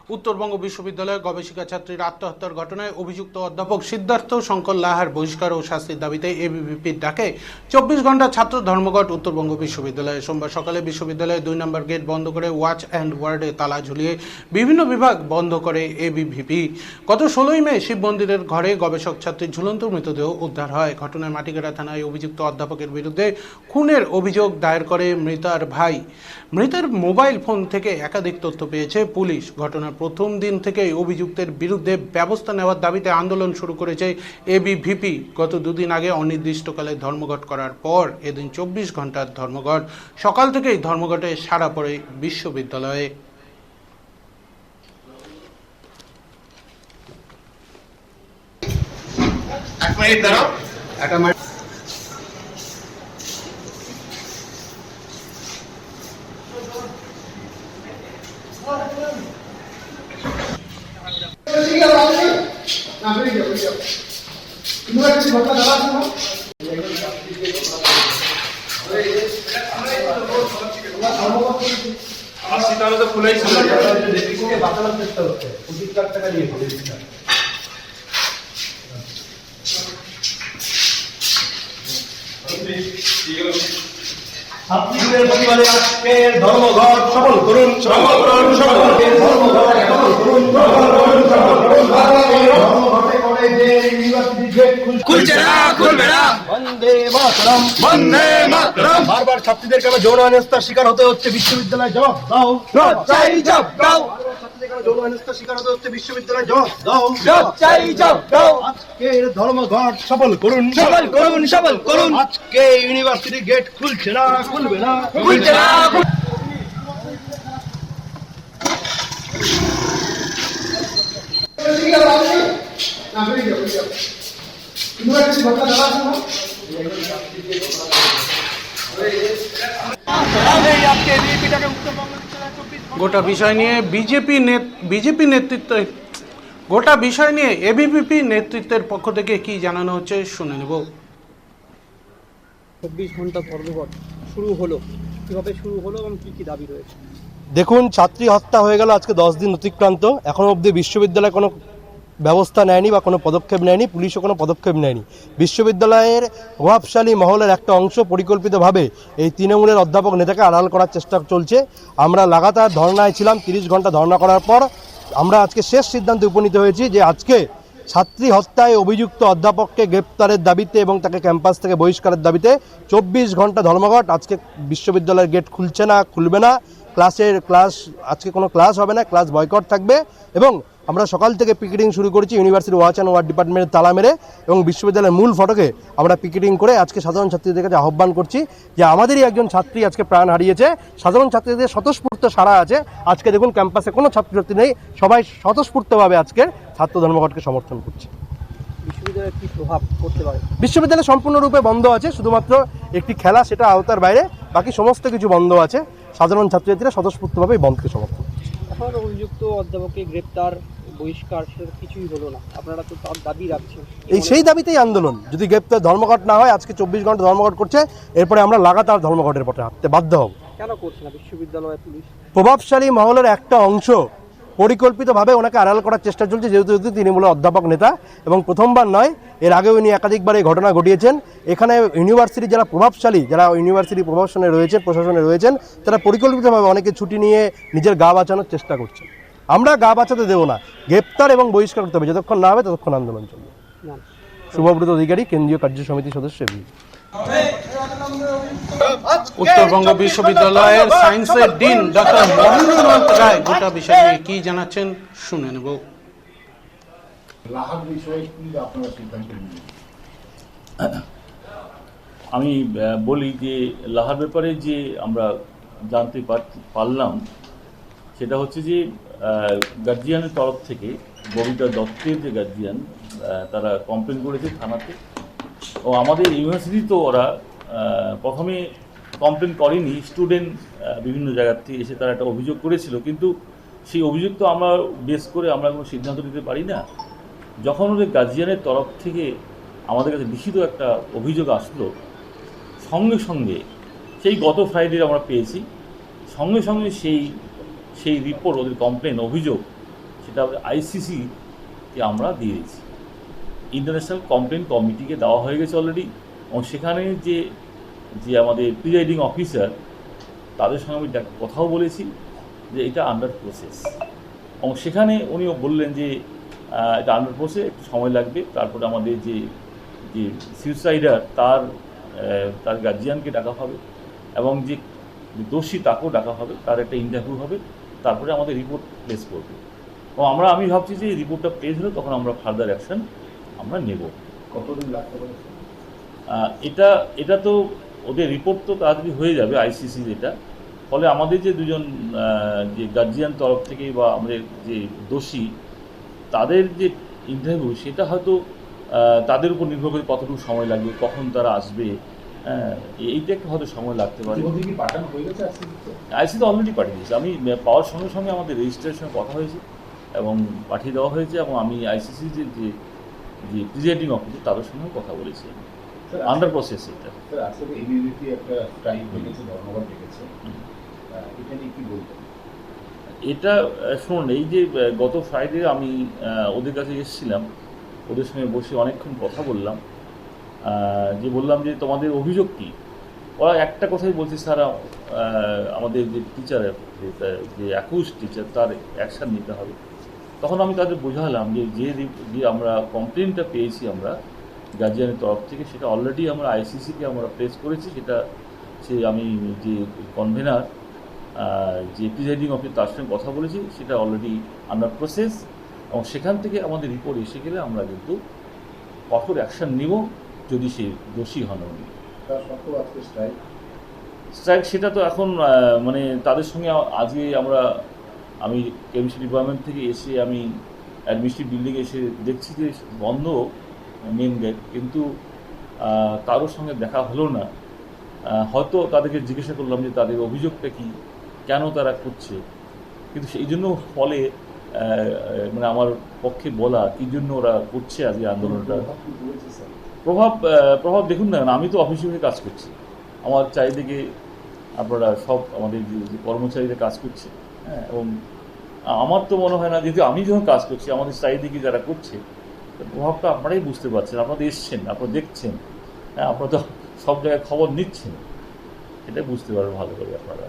উত্তরবঙ্গ বিশ্ববিদ্যালয়ের গবেষিকা ছাত্রীর আত্মহত্যার ঘটনায় অভিযুক্ত অধ্যাপক সিদ্ধার্থ শঙ্কর লাহার বহিষ্কার ও শাস্তির দাবিতে এবিভিপির ডাকে 24 ঘন্টা ছাত্র ধর্মঘট উত্তরবঙ্গ বিশ্ববিদ্যালয়ে। সোমবার সকালে বিশ্ববিদ্যালয়ের 2 নম্বর গেট বন্ধ করে ওয়াচ অ্যান্ড ওয়ার্ডে তালা ঝুলিয়ে বিভিন্ন বিভাগ বন্ধ করে এবিভিপি। গত 16ই মে শিব মন্দিরের ঘরে গবেষক ছাত্রীর ঝুলন্ত মৃতদেহ উদ্ধার হয়। ঘটনায় মাটিগাড়া থানায় অভিযুক্ত অধ্যাপকের বিরুদ্ধে খুনের অভিযোগ দায়ের করে মৃতার ভাই। মৃতের মোবাইল ফোন থেকে একাধিক তথ্য পেয়েছে পুলিশ। ঘটনার প্রথম দিন থেকেই অভিযুক্তের বিরুদ্ধে ব্যবস্থা নেওয়ার দাবিতে আন্দোলন শুরু করেছে এবিভিপি। গত 2 দিন আগে অনির্দিষ্টকালে ধর্মঘট করার পর এদিন 24 ঘন্টার ধর্মঘট। সকাল থেকেই ধর্মঘটে সাড়া পড়ে বিশ্ববিদ্যালয়ে। খুলেই ছিল বাঁচানোর চেষ্টা হচ্ছে 25 লাখ টাকা নিয়ে ছাত্রীদের প্রতিবাদে আজকে ধর্মঘট সফল করুন, সফল করুন, সফল করুন, ধর্মঘট সফল করুন, সফল করুন, সফল করুন। ধর্মঘটে কলেজে ইউনিভার্সিটি গেট খুলছে না, খুলবে না। বন্দে মাতরম, বন্দে মাতরম। বারবার ছাত্রীদেরকে যৌন হেনস্থার শিকার হতে হচ্ছে, বিশ্ববিদ্যালয় জবাব দাও। চাই জব দাও, ছাত্রীদের যৌন হেনস্থার শিকার হতে হচ্ছে, বিশ্ববিদ্যালয় জবাব দাও। চাই জব দাও। আজকে ধর্মঘট সফল করুন, সফল করুন, সফল করুন। আজকে ইউনিভার্সিটি গেট খুলছে না, খুলবে না, খুলছে না। গোটা বিষয় নিয়ে বিজেপি নেতৃত্বে গোটা বিষয় নিয়ে এবিভিপি নেতৃত্বের পক্ষ থেকে কি জানানো হচ্ছে শুনে নেব। 24 ঘন্টা ধর্মঘট শুরু হলো, কিভাবে শুরু হলো এবং কি কি দাবি রয়েছে? দেখুন, ছাত্রী হত্যা হয়ে গেল আজকে 10 দিন অতিক্রান্ত। এখনো অবধি বিশ্ববিদ্যালয় কোনো ব্যবস্থা নেয়নি বা কোনো পদক্ষেপ নেয়নি, পুলিশও কোনো পদক্ষেপ নেয়নি। বিশ্ববিদ্যালয়ের প্রভাবশালী মহলের একটা অংশ পরিকল্পিতভাবে এই তৃণমূলের অধ্যাপক নেতাকে আড়াল করার চেষ্টা চলছে। আমরা লাগাতার ধর্নায় ছিলাম, 30 ঘন্টা ধর্না করার পর আমরা আজকে শেষ সিদ্ধান্তে উপনীত হয়েছি যে আজকে ছাত্রী হত্যায় অভিযুক্ত অধ্যাপককে গ্রেপ্তারের দাবিতে এবং তাকে ক্যাম্পাস থেকে বহিষ্কারের দাবিতে 24 ঘন্টা ধর্মঘট। আজকে বিশ্ববিদ্যালয়ের গেট খুলছে না, খুলবে না। আজকে কোনো ক্লাস হবে না, ক্লাস বয়কট থাকবে। এবং আমরা সকাল থেকে পিকেটিং শুরু করেছি ইউনিভার্সিটি ওয়াচ অ্যান্ড ওয়ার্ড ডিপার্টমেন্টের তালা মেরে, এবং বিশ্ববিদ্যালয়ের মূল ফটকে আমরা পিকেটিং করে আজকে সাধারণ ছাত্রীদের কাছে আহ্বান করছি যে আমাদেরই একজন ছাত্রী আজকে প্রাণ হারিয়েছে। সাধারণ ছাত্রীদের স্বতঃস্ফূর্ত সাড়া আছে। আজকে দেখুন ক্যাম্পাসে কোনো ছাত্রছাত্রী নেই, সবাই স্বতঃস্ফূর্তভাবে আজকের ছাত্র ধর্মঘটকে সমর্থন করছে। বিশ্ববিদ্যালয়ের কি প্রভাব পড়তে পারে? বিশ্ববিদ্যালয় সম্পূর্ণরূপে বন্ধ আছে, শুধুমাত্র একটি খেলা, সেটা আওতার বাইরে, বাকি সমস্ত কিছু বন্ধ আছে। সাধারণ ছাত্রছাত্রীরা স্বতঃস্ফূর্তভাবে এই বন্ধকে সমর্থন করছে। এখন অভিযুক্ত অধ্যাপককে গ্রেপ্তার, বহিষ্কার, সেটা কিছুই হলো না, আপনারা তো তার দাবি রাখছেন। সেই দাবিতেই আন্দোলন। যদি গ্রেপ্তার ধর্মঘট না হয়, আজকে 24 ঘন্টা ধর্মঘট করছে, এরপরে আমরা লাগাতার ধর্মঘটের পথে হাঁটতে বাধ্য হব। কেন করছে না বিশ্ববিদ্যালয় পুলিশ? প্রভাবশালী মহলের একটা অংশ পরিকল্পিতভাবে ওনাকে আড়াল করার চেষ্টা চলছে, যেহেতু তৃণমূলের অধ্যাপক নেতা, এবং প্রথমবার নয়, এর আগেও উনি একাধিকবার এই ঘটনা ঘটিয়েছেন। এখানে ইউনিভার্সিটি যারা প্রভাবশালী, যারা ইউনিভার্সিটি প্রশাসনে রয়েছেন, তারা পরিকল্পিতভাবে অনেকে ছুটি নিয়ে নিজের গা বাঁচানোর চেষ্টা করছে। আমরা গা বাঁচাতে দেবো না, গ্রেপ্তার এবং বহিষ্কার করতে হবে। যতক্ষণ না হবে ততক্ষণ আন্দোলন চলবে। শুভব্রত অধিকারী, কেন্দ্রীয় কার্য সমিতির সদস্য। উত্তরবঙ্গ বিশ্ববিদ্যালয়ের সায়েন্সের ডিন ডক্টর মহেন্দ্রনাথ রায় গোটা বিষয় নিয়ে কি জানাচ্ছেন শুনে নেব। আমি বলি যে লাহার ব্যাপারে যে আমরা জানতে পারলাম সেটা হচ্ছে যে গার্জিয়ানের তরফ থেকে ববিতা দত্তের যে গার্জিয়ান, তারা কমপ্লেন করেছে থানাতে। ও আমাদের ইউনিভার্সিটি তো ওরা প্রথমে কমপ্লেন করেনি, স্টুডেন্ট বিভিন্ন জায়গার থেকে এসে তারা একটা অভিযোগ করেছিল, কিন্তু সেই অভিযোগ তো আমরা বেস করে আমরা কোনো সিদ্ধান্ত নিতে পারি না। যখন ওদের গার্জিয়ানের তরফ থেকে আমাদের কাছে লিখিত একটা অভিযোগ আসলো, সঙ্গে সঙ্গে সেই গত ফ্রাইডে আমরা পেয়েছি, সঙ্গে সঙ্গে সেই রিপোর্ট, ওদের কমপ্লেন, অভিযোগ সেটা আইসিসিকে আমরা দিয়েছি, ইন্টারন্যাশনাল কমপ্লেন কমিটিকে দেওয়া হয়ে গেছে অলরেডি। এবং সেখানে যে যে আমাদের প্রিজাইডিং অফিসার তাদের সঙ্গে আমি কথাও বলেছি যে এটা আন্ডার প্রসেস, এবং সেখানে উনিও বললেন যে এটা আন্ডার প্রসেস, একটু সময় লাগবে। তারপরে আমাদের যে যে সুইসাইডার তার গার্জিয়ানকে ডাকা হবে, এবং যে দোষী তাকেও ডাকা হবে, তার একটা ইন্টারভিউ হবে, তারপরে আমাদের রিপোর্ট প্লেস করবে। এবং আমি ভাবছি যে রিপোর্টটা প্লেস হলে তখন আমরা ফার্দার অ্যাকশন আমরা নেব। কতদিন লাগতে পারে? এটা তো ওদের রিপোর্ট তো তাড়াতাড়ি হয়ে যাবে আইসিসি যেটা, ফলে আমাদের যে দুজন যে গার্জিয়ান তরফ থেকে বা আমাদের যে দোষী তাদের যে ইন্টারভিউ সেটা হয়তো তাদের উপর নির্ভর করে কতটুকু সময় লাগবে, কখন তারা আসবে, এইটা একটু হয়তো সময় লাগতে পারে। পাঠানো হয়ে গেছে আইসি তো অলরেডি পাঠিয়ে দিয়েছে, আমি পাওয়ার সঙ্গে সঙ্গে আমাদের রেজিস্ট্রেশনের কথা হয়েছে এবং পাঠিয়ে দেওয়া হয়েছে, এবং আমি আইসিসি যে যে প্রিজাইডিং অফিসার তাদের সঙ্গেও কথা বলেছি, আন্ডার প্রসেস এটা। স্যার, আজকে এবিভিপি একটা স্ট্রাইক ডেকেছে, ধর্মঘট ডেকেছে, এটা নিয়ে কি বলবেন? এটা শুনুন, এই যে গত ফ্রাইডে আমি ওদের কাছে এসেছিলাম, ওদের সঙ্গে বসে অনেকক্ষণ কথা বললাম, যে বললাম যে তোমাদের অভিযোগ কী। ওরা একটা কথাই বলছে, স্যার আমাদের যে টিচার যে অ্যাকুজ টিচার তার অ্যাকশান নিতে হবে। তখন আমি তাদের বোঝালাম যে আমরা কমপ্লেনটা পেয়েছি আমরা গার্জিয়ানের তরফ থেকে, সেটা অলরেডি আমরা আইসিসিকে আমরা প্লেস করেছি। সেটা আমি যে কনভেনার যে প্রিজাইডিং অফিসার তার সঙ্গে কথা বলেছি, সেটা অলরেডি আন্ডার প্রসেস, এবং সেখান থেকে আমাদের রিপোর্ট এসে গেলে আমরা কিন্তু কঠোর অ্যাকশান নিব যদি সে দোষী হন। তার সত্ত্বেও আজকে স্ট্রাইক সেটা তো এখন মানে তাদের সঙ্গে আজকে আমি কেমিস্ট্রি ডিপার্টমেন্ট থেকে এসে আমি অ্যাডমিনিস্ট্রেটিভ বিল্ডিংয়ে এসে দেখছি যে বন্ধ মেন গেট, কিন্তু কারোর সঙ্গে দেখা হলো না। হয়তো তাদেরকে জিজ্ঞাসা করলাম যে তাদের অভিযোগটা কী, কেন তারা করছে, কিন্তু সেই জন্য ফলে মানে আমার পক্ষে বলা কী জন্য ওরা করছে আজকে আন্দোলনটা। প্রভাব দেখুন না, আমি তো অফিসে হয়ে কাজ করছি, আমার চারিদিকে আপনারা সব আমাদের যে কর্মচারীরা কাজ করছে, হ্যাঁ, এবং আমার তো মনে হয় না, যেহেতু আমি যখন কাজ করছি আমাদের চারিদিকে যারা করছে, প্রভাবটা আপনারাই বুঝতে পারছেন, আপনারা এসছেন, আপনারা দেখছেন, হ্যাঁ, আপনারা তো সব জায়গায় খবর নিচ্ছেন, এটাই বুঝতে পারবেন ভালো করে আপনারা।